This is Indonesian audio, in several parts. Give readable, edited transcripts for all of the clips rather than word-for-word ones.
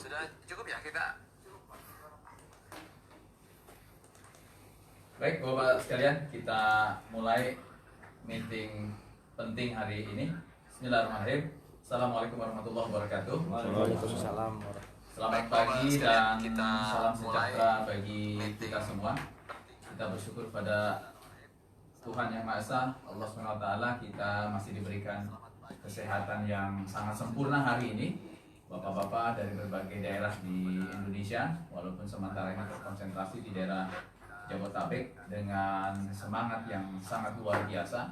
Sudah cukup ya kita? Baik, Bapak sekalian, kita mulai meeting penting hari ini. Bismillahirrahmanirrahim. Assalamualaikum warahmatullahi wabarakatuh. Waalaikumsalam. Selamat pagi dan salam sejahtera bagi kita semua. Kita bersyukur pada Tuhan Yang Maha Esa, Allah SWT, kita masih diberikan kesehatan yang sangat sempurna hari ini. Bapak-bapak dari berbagai daerah di Indonesia, walaupun sementara ini terkonsentrasi di daerah Jabodetabek dengan semangat yang sangat luar biasa,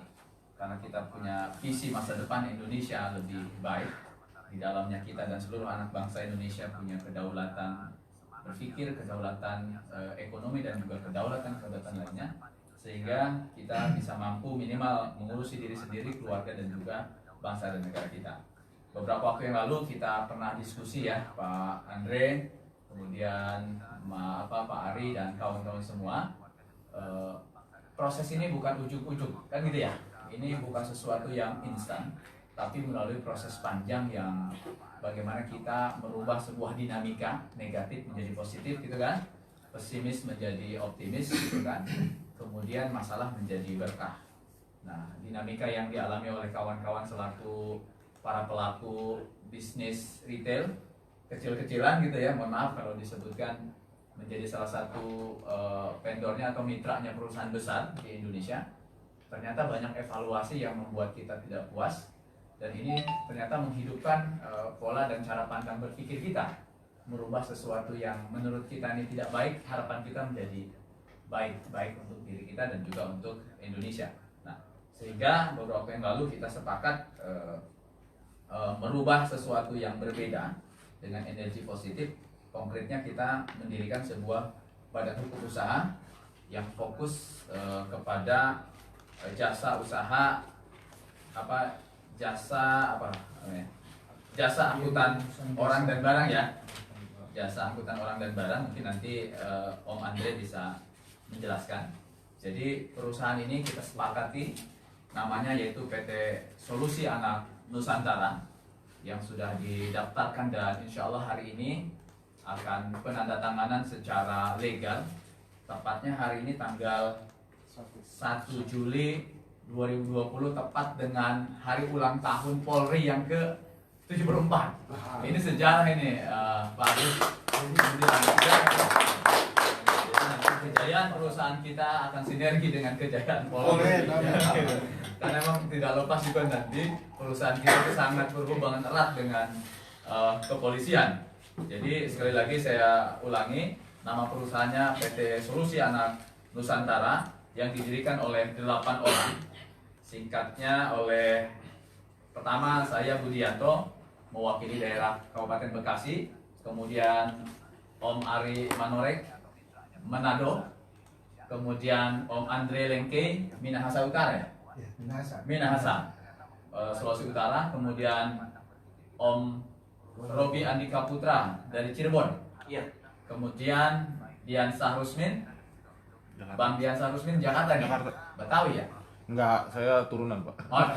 karena kita punya visi masa depan Indonesia lebih baik. Di dalamnya kita dan seluruh anak bangsa Indonesia punya kedaulatan berpikir, kedaulatan ekonomi, dan juga kedaulatan lainnya, sehingga kita bisa mampu minimal mengurusi diri sendiri, keluarga, dan juga bangsa dan negara kita. Beberapa waktu yang lalu kita pernah diskusi ya, Pak Andre, kemudian Pak Ari dan kawan-kawan semua. Proses ini bukan ujuk-ujuk, kan gitu ya. Ini bukan sesuatu yang instan, tapi melalui proses panjang yang bagaimana kita merubah sebuah dinamika negatif menjadi positif gitu kan, pesimis menjadi optimis gitu kan, kemudian masalah menjadi berkah. Nah, dinamika yang dialami oleh kawan-kawan selaku para pelaku bisnis retail kecil-kecilan gitu ya, mohon maaf kalau disebutkan menjadi salah satu vendornya atau mitranya perusahaan besar di Indonesia, ternyata banyak evaluasi yang membuat kita tidak puas, dan ini ternyata menghidupkan pola dan cara pandang berpikir kita, merubah sesuatu yang menurut kita ini tidak baik, harapan kita menjadi baik untuk diri kita dan juga untuk Indonesia. Nah, sehingga beberapa waktu yang lalu kita sepakat merubah sesuatu yang berbeda dengan energi positif. Konkretnya kita mendirikan sebuah badan hukum usaha yang fokus kepada jasa usaha jasa angkutan orang dan barang ya, jasa angkutan orang dan barang. Mungkin nanti Om Andre bisa menjelaskan. Jadi perusahaan ini kita sepakati namanya yaitu PT Solusi Anak Nusantara, yang sudah didaftarkan dan insya Allah hari ini akan penandatanganan secara legal. Tepatnya hari ini tanggal 1 Juli 2020, tepat dengan hari ulang tahun Polri yang ke-74. Ini sejarah ini, Pak Agus. Kejayaan perusahaan kita akan sinergi dengan kejayaan Polri. Karena memang tidak lepas juga nanti perusahaan kita itu sangat berhubungan erat dengan kepolisian. Jadi sekali lagi saya ulangi, nama perusahaannya PT Solusi Anak Nusantara, yang didirikan oleh 8 orang. Singkatnya oleh pertama saya Budianto, mewakili daerah Kabupaten Bekasi, kemudian Om Ari Manorek, Manado, kemudian Om Andre Lengke, Minahasa Utara ya? Minahasa, Sulawesi Utara, kemudian Om Robi Andika Putra dari Cirebon, kemudian Dian Sahrusmin, Bang Dian Sahrusmin Jakarta nih? Betawi ya? Enggak, saya turunan Pak. Oh,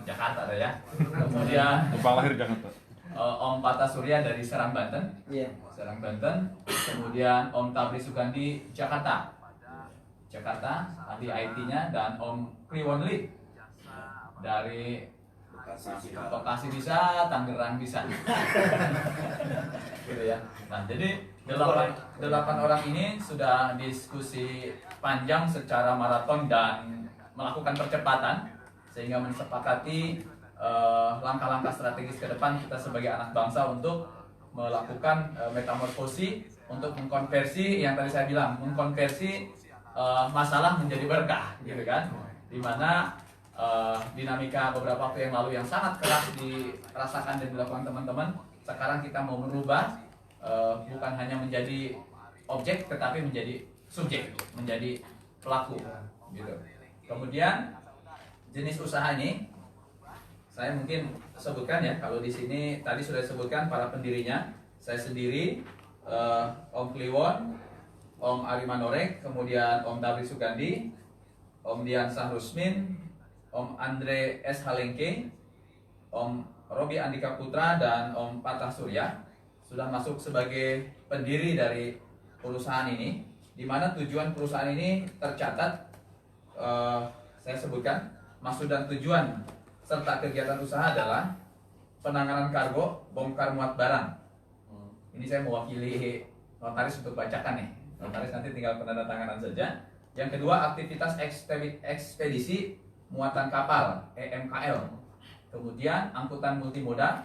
Jakarta ada ya. Kemudian Numpang lahir Jakarta. Om Pata Surya dari Serang Banten, Serang Banten. Kemudian Om Tabri Sugandi Jakarta, ahli IT-nya, dan Om Kliwon Lee dari Bekasi bisa, Tangerang bisa. Gitu ya. Nah, jadi 8 orang ini sudah diskusi panjang secara maraton dan melakukan percepatan, sehingga mensepakati langkah-langkah strategis ke depan kita sebagai anak bangsa untuk melakukan metamorfosi, untuk mengkonversi yang tadi saya bilang, mengkonversi masalah menjadi berkah, gitu kan? Dimana dinamika beberapa waktu yang lalu yang sangat keras dirasakan dan dilakukan teman-teman, sekarang kita mau merubah, bukan hanya menjadi objek tetapi menjadi subjek, menjadi pelaku, gitu. Kemudian jenis usaha ini saya mungkin sebutkan ya, kalau di sini tadi sudah disebutkan para pendirinya, saya sendiri, Om Kliwon, Om Ari Manorek, kemudian Om Tabri Sugandi, Om Dian Sahrusmin, Om Andre S. Halengke, Om Robi Andika Putra, dan Om Patah Surya. sudah masuk sebagai pendiri dari perusahaan ini, di mana tujuan perusahaan ini tercatat. Saya sebutkan maksud dan tujuan serta kegiatan usaha adalah penanganan kargo, bongkar muat barang. Ini saya mewakili notaris untuk bacakan nih. Notaris nanti tinggal penandatanganan saja. Yang kedua, aktivitas ekspedisi muatan kapal (EMKL). Kemudian angkutan multimoda.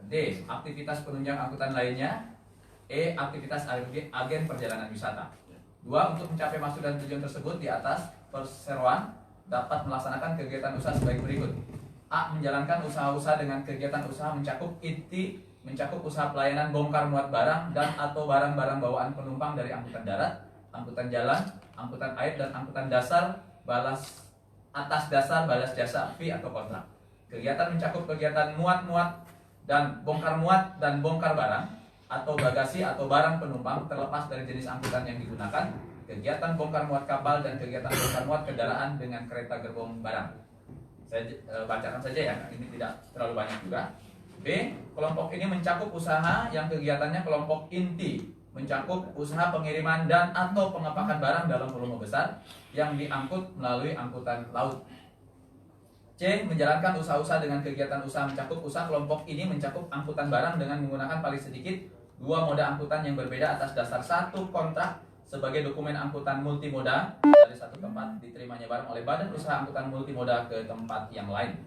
D. Aktivitas penunjang angkutan lainnya. E. Aktivitas agen perjalanan wisata. 2. Untuk mencapai maksud dan tujuan tersebut di atas, perseroan dapat melaksanakan kegiatan usaha sebagai berikut. A. Menjalankan usaha-usaha dengan kegiatan usaha mencakup inti mencakup usaha pelayanan bongkar muat barang dan atau barang-barang bawaan penumpang dari angkutan darat, angkutan jalan, angkutan air, dan angkutan dasar atas dasar balas jasa fee atau kontrak. Kegiatan mencakup kegiatan muat-muat dan bongkar barang atau bagasi atau barang penumpang terlepas dari jenis angkutan yang digunakan, kegiatan bongkar muat kapal dan kegiatan bongkar muat kendaraan dengan kereta gerbong barang. Saya bacakan saja ya, ini tidak terlalu banyak juga. B. Kelompok ini mencakup usaha yang kegiatannya kelompok inti, mencakup usaha pengiriman dan atau pengepakan barang dalam volume besar yang diangkut melalui angkutan laut. C. Menjalankan usaha-usaha dengan kegiatan usaha mencakup usaha kelompok ini mencakup angkutan barang dengan menggunakan paling sedikit 2 moda angkutan yang berbeda atas dasar satu kontrak sebagai dokumen angkutan multimoda dari satu tempat diterimanya barang oleh badan usaha angkutan multimoda ke tempat yang lain.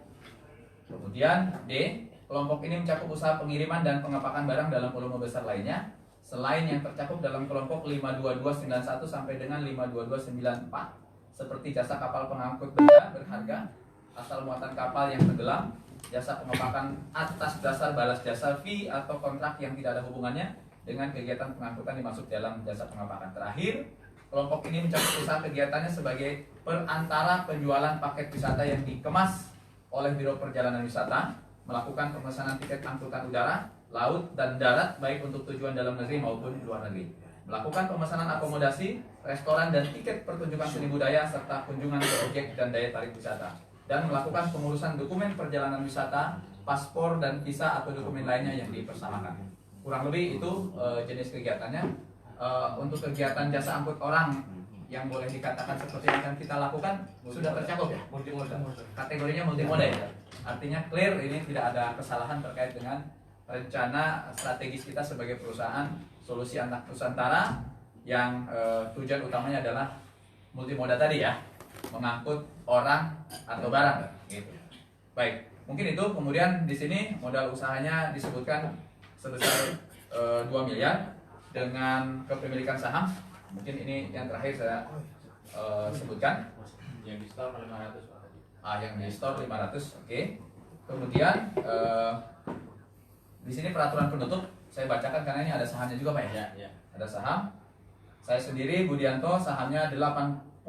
Kemudian D. Kelompok ini mencakup usaha pengiriman dan pengepakan barang dalam volume besar lainnya selain yang tercakup dalam kelompok 52291 sampai dengan 52294 seperti jasa kapal pengangkut benda berharga, asal muatan kapal yang tenggelam, jasa pengepakan atas dasar balas jasa fee atau kontrak yang tidak ada hubungannya dengan kegiatan pengangkutan dimaksud dalam jasa pengepakan. Terakhir, kelompok ini mencakup usaha kegiatannya sebagai perantara penjualan paket wisata yang dikemas oleh Biro Perjalanan Wisata, melakukan pemesanan tiket angkutan udara, laut, dan darat baik untuk tujuan dalam negeri maupun luar negeri, melakukan pemesanan akomodasi, restoran, dan tiket pertunjukan seni budaya serta kunjungan ke objek dan daya tarik wisata, dan melakukan pengurusan dokumen perjalanan wisata, paspor, dan visa atau dokumen lainnya yang dipersamakan. Kurang lebih itu jenis kegiatannya. Untuk kegiatan jasa angkut orang yang boleh dikatakan seperti yang akan kita lakukan sudah tercakup ya, multimoda. Kategorinya multimoda ya. Artinya clear, ini tidak ada kesalahan terkait dengan rencana strategis kita sebagai perusahaan solusi anak Nusantara yang tujuan utamanya adalah multimoda tadi ya, mengangkut orang atau barang gitu. Baik, mungkin itu. Kemudian di sini modal usahanya disebutkan sebesar 2 miliar dengan kepemilikan saham. Mungkin ini yang terakhir saya sebutkan. Yang di store 500. Yang di store 500, oke. Kemudian di sini peraturan penutup saya bacakan karena ini ada sahamnya juga Pak ya. Ya. Ada saham. Saya sendiri Budianto sahamnya 80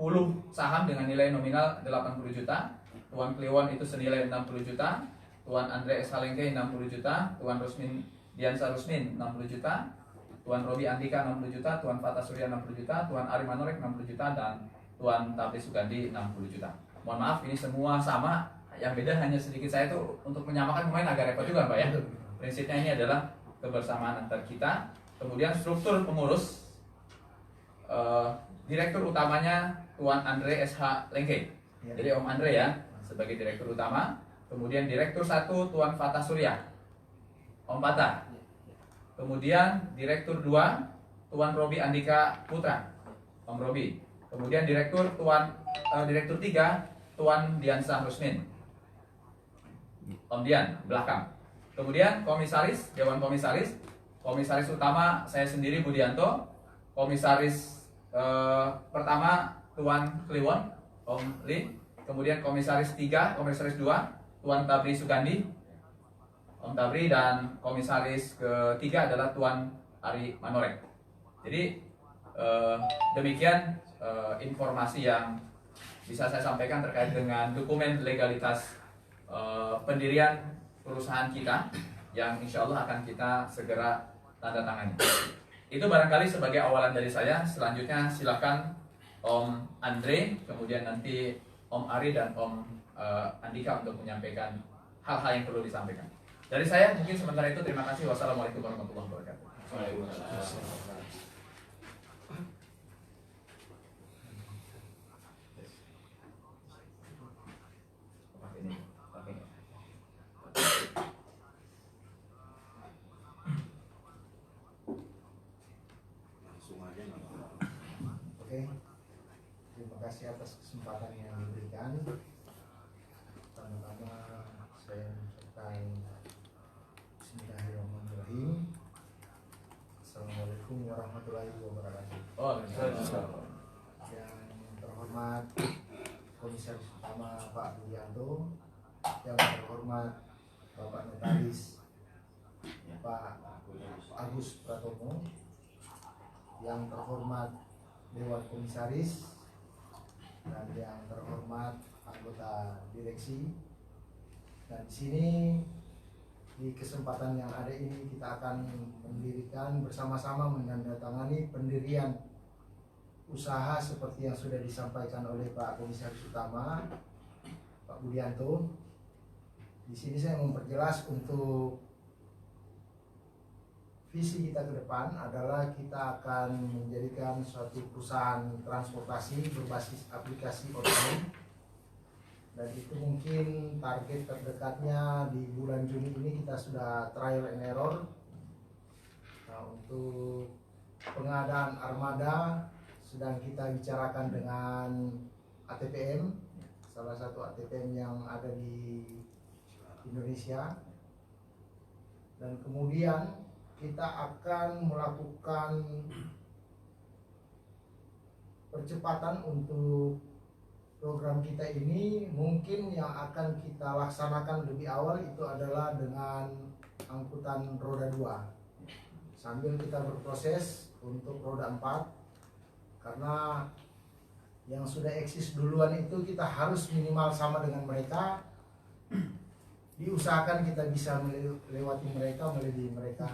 saham dengan nilai nominal 80 juta. Tuan Kliwon itu senilai 60 juta. Tuan Andre S. Halengke 60 juta. Tuan Diansa Rusmin 60 juta. Tuan Robi Andika 60 juta, Tuan Fata Surya 60 juta, Tuan Ari Manorek 60 juta, dan Tuan Tabli Sugandi 60 juta. Mohon maaf ini semua sama, yang beda hanya sedikit. Saya tuh untuk menyamakan pemain agak repot juga Pak ya. Prinsipnya ini adalah kebersamaan antar kita. Kemudian struktur pengurus, direktur utamanya Tuan Andre SH Lengke. Jadi Om Andre ya sebagai direktur utama. Kemudian direktur 1 Tuan Fata Surya, Om Fata. Kemudian Direktur 2 Tuan Robi Andika Putra, Om Robi. Kemudian Direktur 3 Tuan Diansa Rusmin, Om Dian belakang. Kemudian komisaris, Dewan Komisaris. Komisaris utama saya sendiri Budianto. Komisaris pertama Tuan Kliwon, Om Li. Kemudian komisaris 3, komisaris 2 Tuan Tabri Sugandi, Om Tabri, dan komisaris ketiga adalah Tuan Ari Manorek. Jadi demikian informasi yang bisa saya sampaikan terkait dengan dokumen legalitas pendirian perusahaan kita yang insya Allah akan kita segera tanda tangani. Itu barangkali sebagai awalan dari saya. Selanjutnya silakan Om Andre, kemudian nanti Om Ari dan Om Andika untuk menyampaikan hal-hal yang perlu disampaikan. Dari saya mungkin sementara itu, terima kasih. Wassalamualaikum warahmatullahi wabarakatuh. Waalaikumsalam. Oke, terima kasih atas kesempatan yang diberikan. Pertama-tama saya mengucapkan Bismillahirrahmanirrahim. Assalamualaikum warahmatullahi wabarakatuh. Oh, Yang terhormat Komisaris Utama Pak Budianto, yang terhormat Bapak Notaris Pak Agus Pratomo, yang terhormat Dewan Komisaris, dan yang terhormat anggota direksi. Dan di sini di kesempatan yang ada ini kita akan mendirikan bersama-sama menandatangani pendirian usaha seperti yang sudah disampaikan oleh Pak Komisaris Utama Pak Budianto. Di sini saya memperjelas untuk visi kita ke depan adalah kita akan menjadikan suatu perusahaan transportasi berbasis aplikasi online, dan itu mungkin target terdekatnya di bulan Juni ini kita sudah trial and error. Nah, untuk pengadaan armada sedang kita bicarakan dengan ATPM, salah satu ATPM yang ada di Indonesia, dan kemudian kita akan melakukan percepatan untuk program kita ini. Mungkin yang akan kita laksanakan lebih awal itu adalah dengan angkutan roda 2, sambil kita berproses untuk roda 4, karena yang sudah eksis duluan itu kita harus minimal sama dengan mereka. Diusahakan kita bisa melewati mereka, melebihi mereka.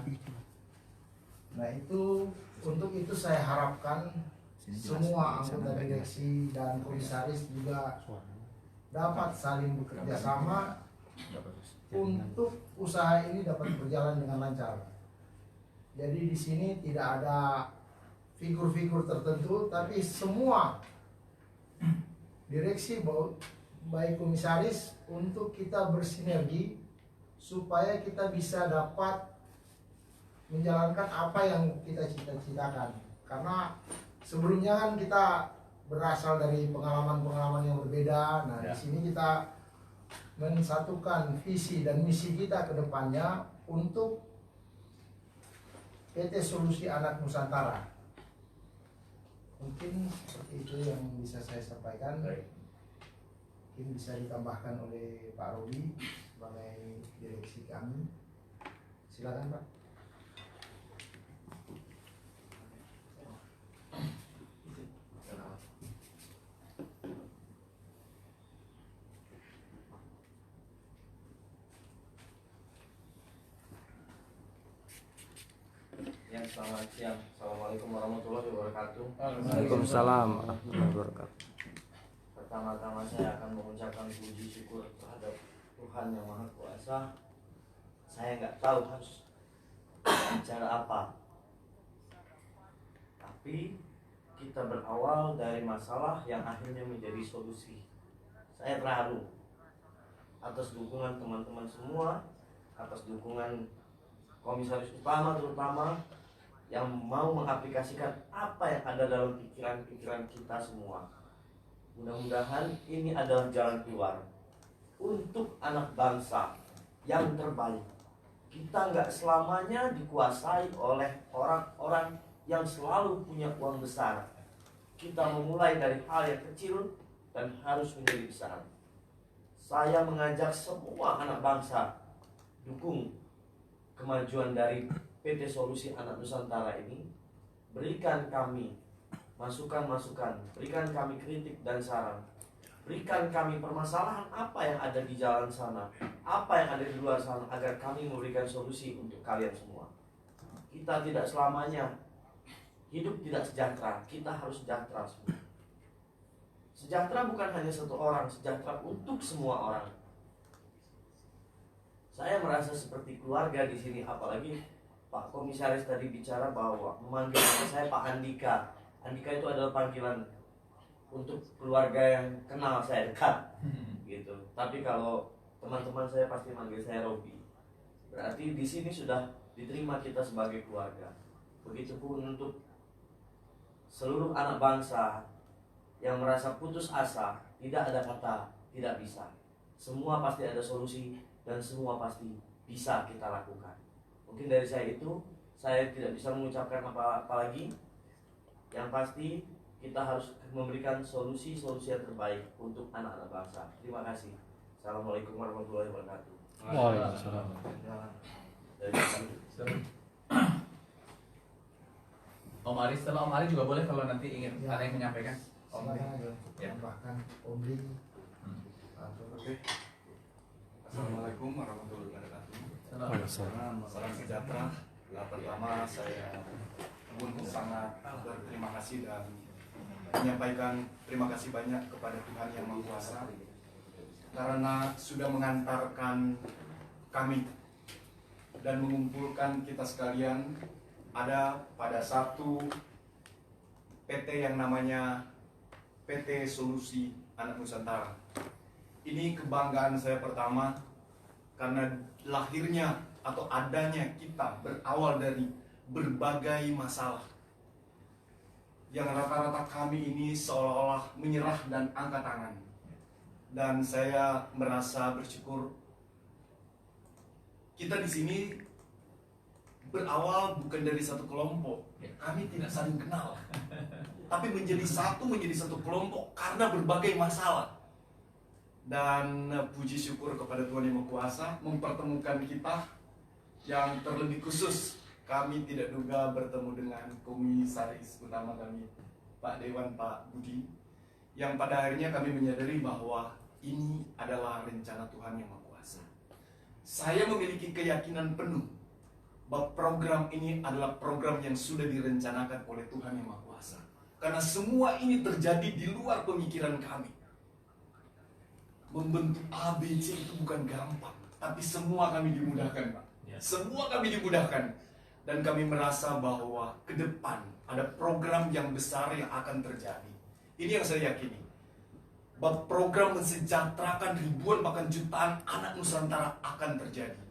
Nah, itu untuk itu saya harapkan semua anggota direksi dan komisaris juga dapat saling bekerja sama untuk usaha ini dapat berjalan dengan lancar. Jadi di sini tidak ada figur-figur tertentu, tapi semua direksi baik komisaris untuk kita bersinergi supaya kita bisa dapat menjalankan apa yang kita cita-citakan. Karena sebelumnya kan kita berasal dari pengalaman-pengalaman yang berbeda. Nah, di sini kita mensatukan visi dan misi kita ke depannya untuk PT Solusi Anak Nusantara. Mungkin seperti itu yang bisa saya sampaikan. Mungkin bisa ditambahkan oleh Pak Robi sebagai direksi kami. Silakan, Pak. Ya, selamat siang. Assalamualaikum warahmatullahi wabarakatuh. Waalaikumsalam warahmatullahi wabarakatuh. Pertama-tama saya akan mengucapkan puji syukur terhadap Tuhan Yang Maha Kuasa. Saya nggak tahu harus bicara apa, tapi kita berawal dari masalah yang akhirnya menjadi solusi. Saya terharu atas dukungan teman-teman semua, atas dukungan komisaris utama terutama yang mau mengaplikasikan apa yang ada dalam pikiran-pikiran kita semua. Mudah-mudahan ini adalah jalan keluar untuk anak bangsa yang terbaik. Kita nggak selamanya dikuasai oleh orang-orang yang selalu punya uang besar. Kita memulai dari hal yang kecil dan harus menjadi besar. Saya mengajak semua anak bangsa dukung kemajuan dari PT Solusi Anak Nusantara ini. Berikan kami masukan-masukan, berikan kami kritik dan saran, berikan kami permasalahan apa yang ada di jalan sana, apa yang ada di luar sana, agar kami memberikan solusi untuk kalian semua. Kita tidak selamanya hidup tidak sejahtera, kita harus sejahtera semua. Sejahtera bukan hanya satu orang, sejahtera untuk semua orang. Saya merasa seperti keluarga di sini, apalagi Pak Komisaris tadi bicara bahwa memanggil nama saya Pak Andika. Andika itu adalah panggilan untuk keluarga yang kenal saya dekat, gitu. Tapi kalau teman-teman saya pasti manggil saya Robi. Berarti di sini sudah diterima kita sebagai keluarga. Begitupun untuk seluruh anak bangsa yang merasa putus asa, tidak ada kata tidak bisa. Semua pasti ada solusi dan semua pasti bisa kita lakukan. Mungkin dari saya itu, saya tidak bisa mengucapkan apa-apa lagi. Yang pasti kita harus memberikan solusi-solusi yang terbaik untuk anak-anak bangsa. Terima kasih. Assalamualaikum warahmatullahi wabarakatuh. Waalaikumsalam. Dari kami. Om Ari, setelah Om Ari juga boleh kalau nanti ingin Ya. ada yang menyampaikan. Om Ari. Silakan Ya. tambahkan Omri atau Oke. Assalamualaikum warahmatullahi wabarakatuh. Waalaikumsalam. Salam sejahtera. Pertama saya pun sangat berterima kasih dan menyampaikan terima kasih banyak kepada Tuhan Yang Maha Kuasa karena sudah mengantarkan kami dan mengumpulkan kita sekalian ada pada satu PT yang namanya PT Solusi Anak Nusantara. Ini kebanggaan saya pertama karena lahirnya atau adanya kita berawal dari berbagai masalah yang rata-rata kami ini seolah-olah menyerah dan angkat tangan. Dan saya merasa bersyukur kita di sini berawal bukan dari satu kelompok. Kami tidak saling kenal, tapi menjadi satu kelompok karena berbagai masalah. Dan puji syukur kepada Tuhan Yang Maha Kuasa mempertemukan kita yang terlebih khusus kami tidak duga bertemu dengan komisaris utama kami Pak Dewan, Pak Budi, yang pada akhirnya kami menyadari bahwa ini adalah rencana Tuhan Yang Maha Kuasa. Saya memiliki keyakinan penuh bahwa program ini adalah program yang sudah direncanakan oleh Tuhan Yang Maha Kuasa, karena semua ini terjadi di luar pemikiran kami. Membentuk ABC itu bukan gampang, tapi semua kami dimudahkan, Pak. Semua kami dimudahkan. Dan kami merasa bahwa ke depan ada program yang besar yang akan terjadi. Ini yang saya yakini. Bahwa program mensejahterakan ribuan bahkan jutaan anak Nusantara akan terjadi.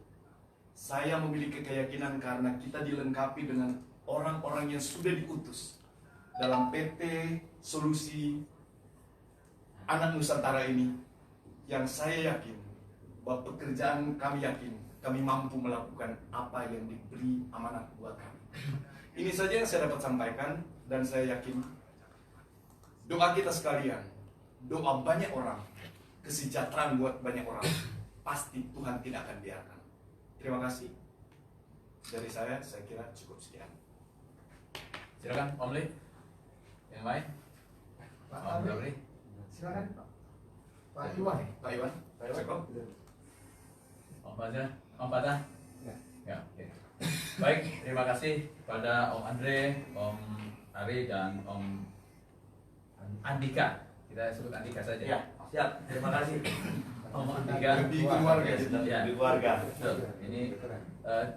Saya memiliki keyakinan karena kita dilengkapi dengan orang-orang yang sudah diutus dalam PT Solusi Anak Nusantara ini, yang saya yakin bahwa pekerjaan kami yakin kami mampu melakukan apa yang diberi amanat buat kami. Ini saja yang saya dapat sampaikan, dan saya yakin doa kita sekalian, doa banyak orang, kesejahteraan buat banyak orang, pasti Tuhan tidak akan biarkan. Terima kasih. Dari saya kira cukup sekian. Silakan Om Li. Yang lain? Pak Om Abri. Abri. Silakan Pak Iwan. Pak Iwan, cukup. Om Fajar, Om Fatah. Ya, oke. Baik, terima kasih kepada Om Andre, Om Ari, dan Om Andika. Kita sebut Andika saja. Ya, siap. Terima kasih. Om Andika. Lebih keluarga. Ya. Di keluarga. Betul. Ini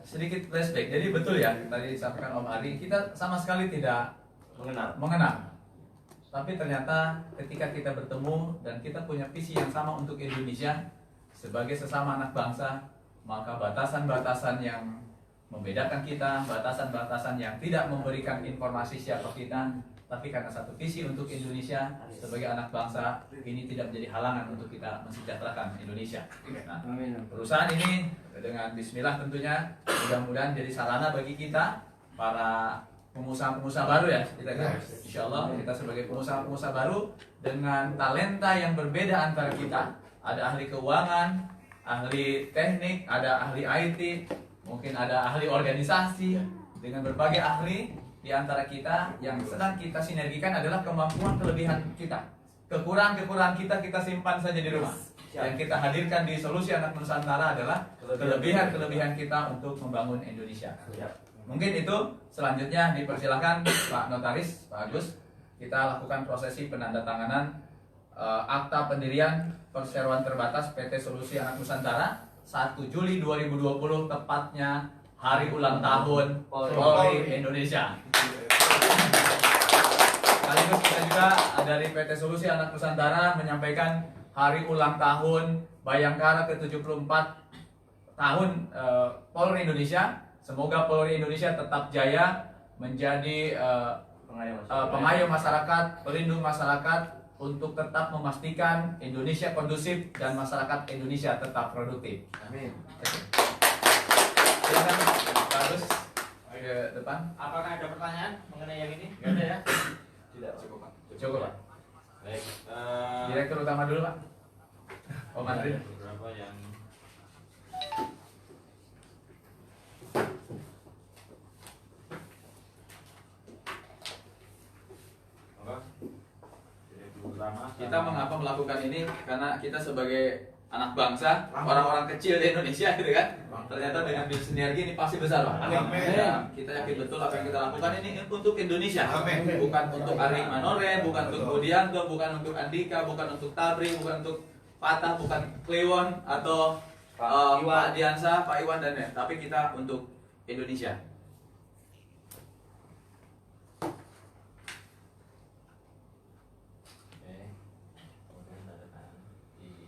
sedikit flashback. Jadi betul ya, tadi disampaikan Om Ari, kita sama sekali tidak mengenal. Tapi ternyata ketika kita bertemu dan kita punya visi yang sama untuk Indonesia sebagai sesama anak bangsa, maka batasan-batasan yang membedakan kita, batasan-batasan yang tidak memberikan informasi siapa kita, tapi karena satu visi untuk Indonesia sebagai anak bangsa, ini tidak menjadi halangan untuk kita mensejahterakan Indonesia. Nah, perusahaan ini dengan bismillah tentunya mudah-mudahan jadi sarana bagi kita para pengusaha-pengusaha baru ya, kita kan insya Allah kita sebagai pengusaha-pengusaha baru dengan talenta yang berbeda antara kita. Ada ahli keuangan, ahli teknik, ada ahli IT, mungkin ada ahli organisasi, dengan berbagai ahli di antara kita yang sedang kita sinergikan adalah kemampuan kelebihan kita. Kekurangan-kekurangan kita simpan saja di rumah. Yang kita hadirkan di Solusi Anak Nusantara adalah kelebihan-kelebihan kita untuk membangun Indonesia. Mungkin itu. Selanjutnya dipersilakan Pak Notaris, Pak Agus, kita lakukan prosesi penandatanganan akta pendirian perseroan terbatas PT Solusi Anak Nusantara 1 Juli 2020 tepatnya hari ulang tahun Polri Indonesia. Sekaligus kita juga dari PT Solusi Anak Nusantara menyampaikan hari ulang tahun Bayangkara ke-74 tahun Polri Indonesia. Semoga Polri Indonesia tetap jaya menjadi pengayom masyarakat, pelindung masyarakat untuk tetap memastikan Indonesia kondusif dan masyarakat Indonesia tetap produktif. Amin. Silakan terus ke depan. Apakah ada pertanyaan mengenai yang ini? Nggak ada ya? Tidak. Cukup Pak. Cukup Pak. Baik. Direktur utama dulu Pak. Om Andri. Ada beberapa yang apa? Direktur utama. Kita mengapa melakukan ini? Karena kita sebagai anak bangsa, orang-orang kecil di Indonesia gitu kan. Ternyata dengan sinergi ini pasti besar Pak. Amin. Ya, kita yakin betul apa yang kita lakukan ini untuk Indonesia. Amin. Bukan untuk Ari Manore, bukan untuk Budianto, bukan untuk Andika, bukan untuk Tabri, bukan untuk Fatah, bukan Kliwon atau Pak Diansa, Pak Iwan dan lain. Tapi kita untuk Indonesia. Oke. Kemudian tanda tangan di ini.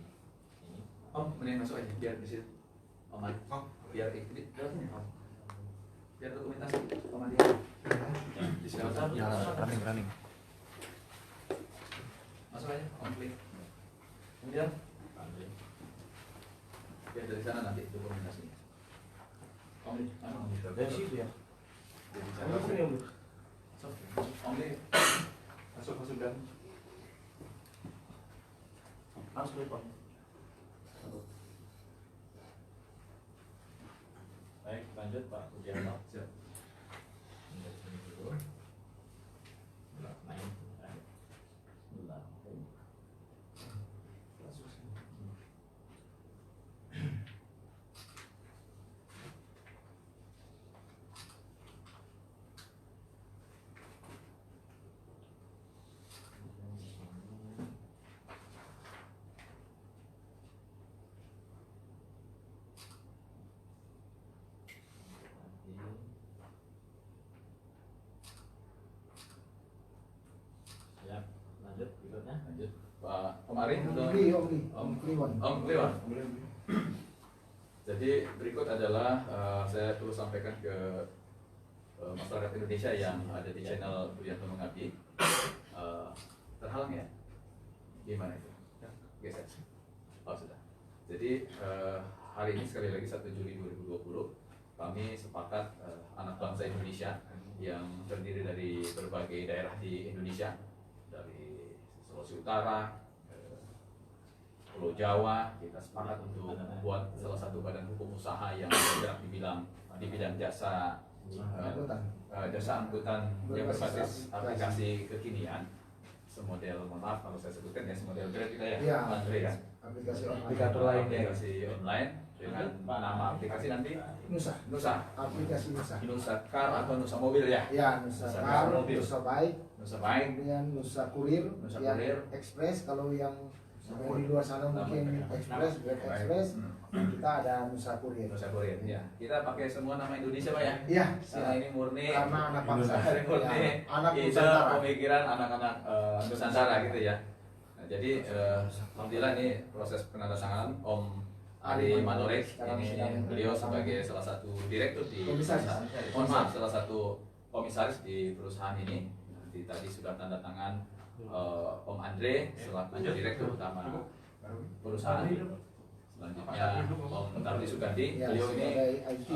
Om, mending masuk aja biar di situ. Om Adi. Biar ini. Biar dokumentasi. Om Adi. Di sini. Running. Masuk aja. Om klik. Kemudian Ambil. biar dari sana nanti dokumentasinya. Om Adi. Dari situ ya. Dari Kamu sana. sini Om. Om Adi. Masuk dan Langsung Pak. Baik, lanjut Pak Budianto. siap. Dari sini dulu. Main. Bismillah. Siap. Lanjut berikutnya. Lanjut. Pak Om Ari atau Om Kliwon. Om Kliwon. Jadi berikut adalah saya perlu sampaikan ke masyarakat Indonesia yang ada di channel Budianto Mengabdi. Terhalang ya? Gimana itu? Geser. Oh sudah. Jadi hari ini sekali lagi 1 Juli 2020 kami sepakat anak bangsa Indonesia yang terdiri dari berbagai daerah di Indonesia, dari Sulawesi Utara, Pulau Jawa, kita sepakat untuk membuat salah satu badan hukum usaha yang bergerak di bidang jasa jasa angkutan yang berbasis aplikasi kekinian, semodel, mohon maaf kalau saya sebutkan ya, semodel Grab kita ya, Iya. Andre ya, Aplikasi online. aplikasi online dengan nama aplikasi nanti Nusa. Aplikasi Nusa. Nusa Car atau Nusa Mobil ya, Ya, Nusa Nusa Car, Mobil. Nusa Baik, Nusa Baik, kemudian Nusa Kurir, Nusa yang Kurir. Express. Kalau yang di luar sana mungkin Express, Grab Express, kita ada Nusa Kurir. Nusa Kurir ya. Kita pakai semua nama Indonesia Pak ya. Iya, Karena ini murni karena anak bangsa, Ini murni ya, anak ide Nusantara. pemikiran anak-anak Nusantara gitu ya. Nah, jadi alhamdulillah ini proses penandatanganan Om Ari Manore, ini beliau sebagai salah satu direktur di Komisaris. mohon maaf, salah satu komisaris di perusahaan ini. Nanti tadi sudah tanda tangan Om Andre selaku direktur utama perusahaan. Selanjutnya Om Tardi Sugandi, Ya, beliau ini sebagai IT.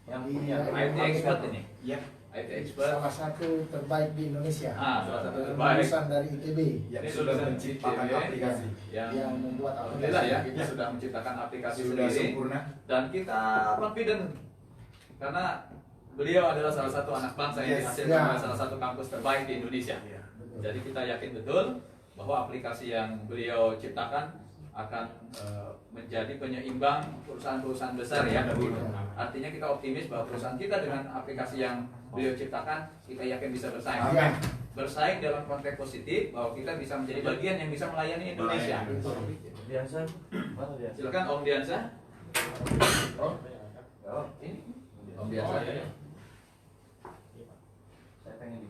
yang Di- punya IT expert ini. Ya. IT expert. Salah satu terbaik di Indonesia. Salah satu terbaik Lulusan dari ITB Yang Ini sudah lulusan menciptakan ITB. aplikasi. yang membuat Alhamdulillah ya, aplikasi. kita sudah menciptakan aplikasi Sudah sendiri sempurna. dan kita confident karena beliau adalah salah satu anak bangsa yang Yes, dihasilkan ya. oleh salah satu kampus terbaik di Indonesia. Jadi kita yakin betul bahwa aplikasi yang beliau ciptakan akan menjadi penyeimbang perusahaan-perusahaan besar ya. Artinya kita optimis bahwa perusahaan kita dengan aplikasi yang beliau ciptakan, kita yakin bisa bersaing. Amin. Bersaing dalam konteks positif bahwa kita bisa menjadi bagian yang bisa melayani Indonesia. Biasa Silakan Om Diansyah. Om, ini Om Diansyah.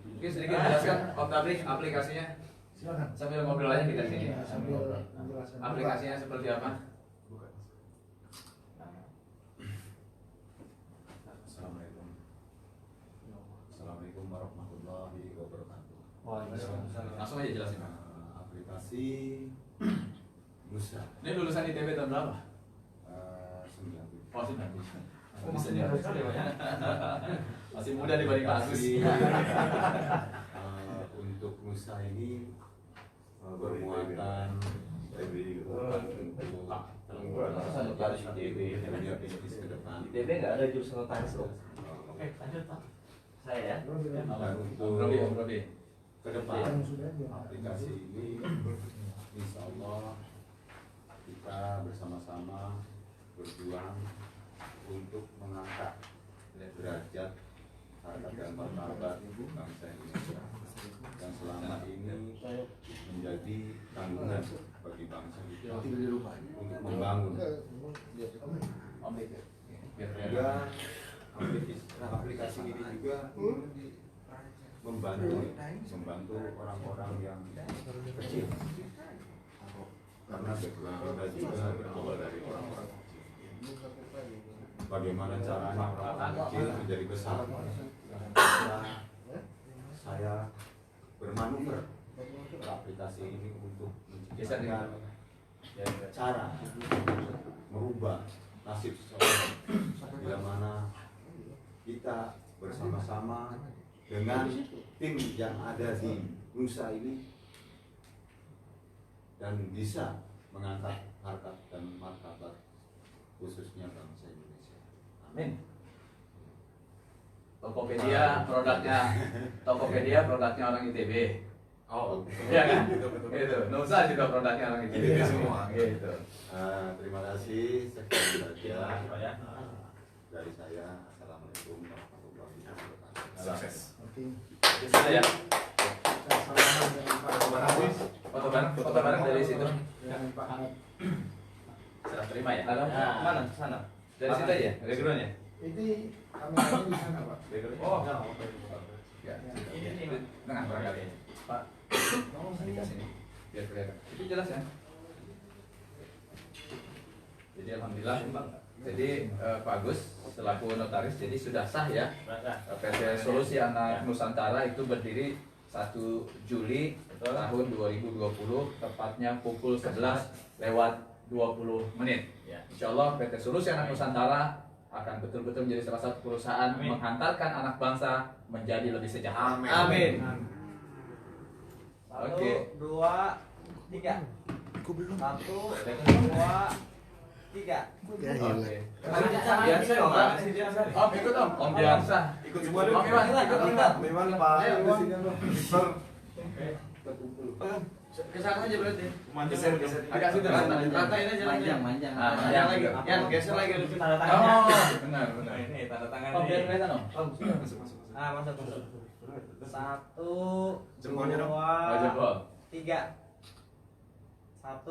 Mungkin sedikit jelaskan Om Tabrik aplikasinya. Silakan. Sambil ngobrol aja kita sini. Sambil menjelaskan. Aplikasinya seperti apa? Assalamualaikum. Assalamualaikum warahmatullahi wabarakatuh. Langsung aja jelasin. Aplikasi Nusa Ini lulusan ITB tahun berapa? 9. Oh, 9. Bisa dia. Masih muda dibanding Pak Agus. Untuk Nusa ini bermuatan untuk dunia bisnis ke depan. ITB nggak ada jurusan notaris kok. Oke, lanjut Pak. Saya ya. Dan Om Robi, Om untuk Robi. ke depan aplikasi ini insya Allah kita bersama-sama berjuang untuk mengangkat derajat harkat dan martabat bangsa Indonesia yang selama ini menjadi tanggungan bagi bangsa kita untuk membangun. Om Robi. Biar Juga aplikasi ini juga membantu orang-orang yang kecil, karena background kita juga berawal dari orang-orang kecil. Bagaimana caranya orang kecil menjadi besar? Saya bermanuver aplikasi ini untuk menciptakan cara merubah nasib seseorang, bila mana kita bersama-sama dengan tim yang ada di Nusa ini dan bisa mengangkat harkat dan martabat khususnya bangsa Indonesia. Amin. Tokopedia produknya orang ITB. Oh, Iya kan? Gitu. Nusa juga produknya orang ITB semua. Gitu. Terima kasih. Sekian saja dari saya. Assalamualaikum warahmatullahi wabarakatuh. Sukses. Oke. Bisa ya. Sama-sama dengan Pak Agus. Foto bareng dari situ. Dengan Pak Ahmad. Serah terima ya. Mana? Sana. Dari situ aja. Backgroundnya. Ini kameranya di sana Pak. Oh. Ya. Tengah barangkali. Pak. Dikasih sini. Biar kelihatan. Itu jelas ya. Jadi alhamdulillah. Jadi Pak Agus selaku notaris jadi sudah sah ya. PT Solusi Anak Nusantara itu berdiri 1 Juli tahun 2020 tepatnya pukul 11:20 menit. Insya Allah PT Solusi Anak Nusantara akan betul-betul menjadi salah satu perusahaan menghantarkan anak bangsa menjadi lebih sejahtera. Amin. Oke. 1, 2, 3. 1, 2, 3. Oke. Biasa dong, Pak. Om ikut Om Diansyah. ikut semua Om Iwan ikut Iwan. Memang Pak. Ayo, Di sini apa? Mister. Kesana aja berarti. Geser. Agak situ ratain aja Manjang, manjang. Ah, Manjang lagi. manjang. Yan, geser lagi lebih tanda Oh, tangannya. benar benar. Ini tanda tangan. Om biar kelihatan Om. Ah, masuk. 1, Jempolnya dong. 2, Oh, jempol. 3. 1,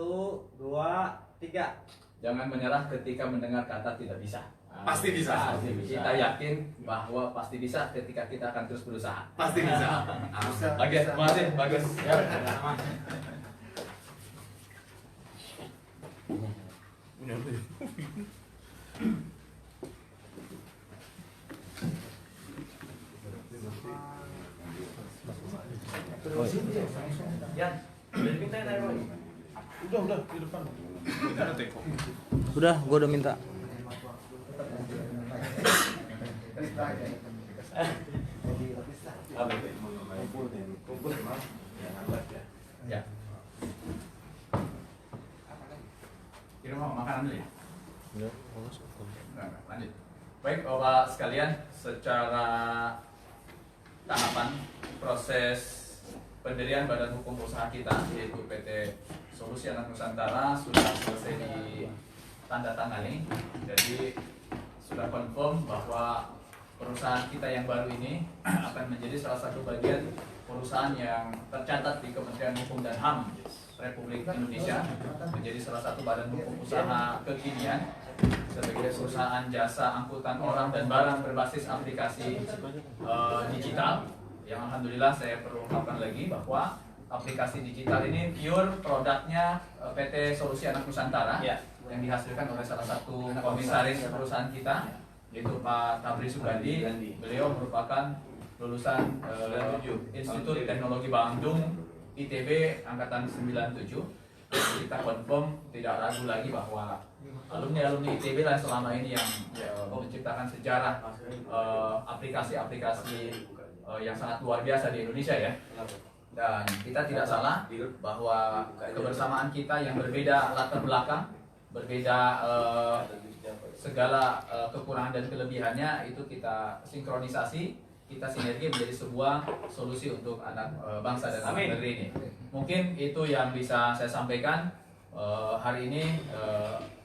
2, 3. Jangan menyerah ketika mendengar kata tidak bisa. Pasti bisa. Pasti bisa. Kita yakin bahwa pasti bisa ketika kita akan terus berusaha. Pasti bisa. Oke, terima kasih, bagus. Ya. Yan, udah dimintain air lagi. Udah di depan. Udah, gua udah minta. Ya. Kira mau makanan dulu ya? Enggak, lanjut. Baik, Bapak sekalian, secara tahapan proses pendirian Badan Hukum Usaha kita yaitu PT Solusi Anak Nusantara sudah selesai ditandatangani. Jadi sudah confirm bahwa perusahaan kita yang baru ini akan menjadi salah satu bagian perusahaan yang tercatat di Kementerian Hukum dan HAM Republik Indonesia, menjadi salah satu badan hukum usaha kekinian sebagai perusahaan jasa angkutan orang dan barang berbasis aplikasi digital. Yang alhamdulillah saya perlu ungkapkan lagi bahwa aplikasi digital ini pure produknya PT Solusi Anak Nusantara yang dihasilkan oleh salah satu komisaris perusahaan kita, yaitu Pak Tabri Sugandi. Beliau merupakan lulusan Institut Teknologi Bandung ITB angkatan 97. Jadi kita confirm, tidak ragu lagi bahwa alumni ITB lah selama ini yang menciptakan sejarah aplikasi-aplikasi yang sangat luar biasa di Indonesia ya. Dan kita tidak salah bahwa kebersamaan kita yang berbeda latar belakang, berbeda segala kekurangan dan kelebihannya itu kita sinkronisasi, kita sinergi menjadi sebuah solusi untuk anak bangsa dan anak negeri ini. Mungkin itu yang bisa saya sampaikan hari ini.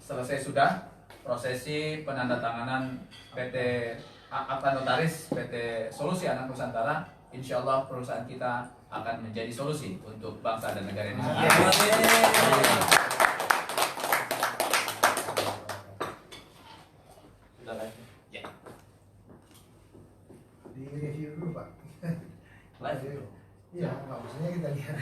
Selesai sudah prosesi penandatanganan PT Akta Notaris PT Solusi Anak Nusantara. Insya Allah perusahaan kita akan menjadi solusi untuk bangsa dan negara ini. Di review dulu Pak. Live. Iya, nggak maksudnya kita lihat.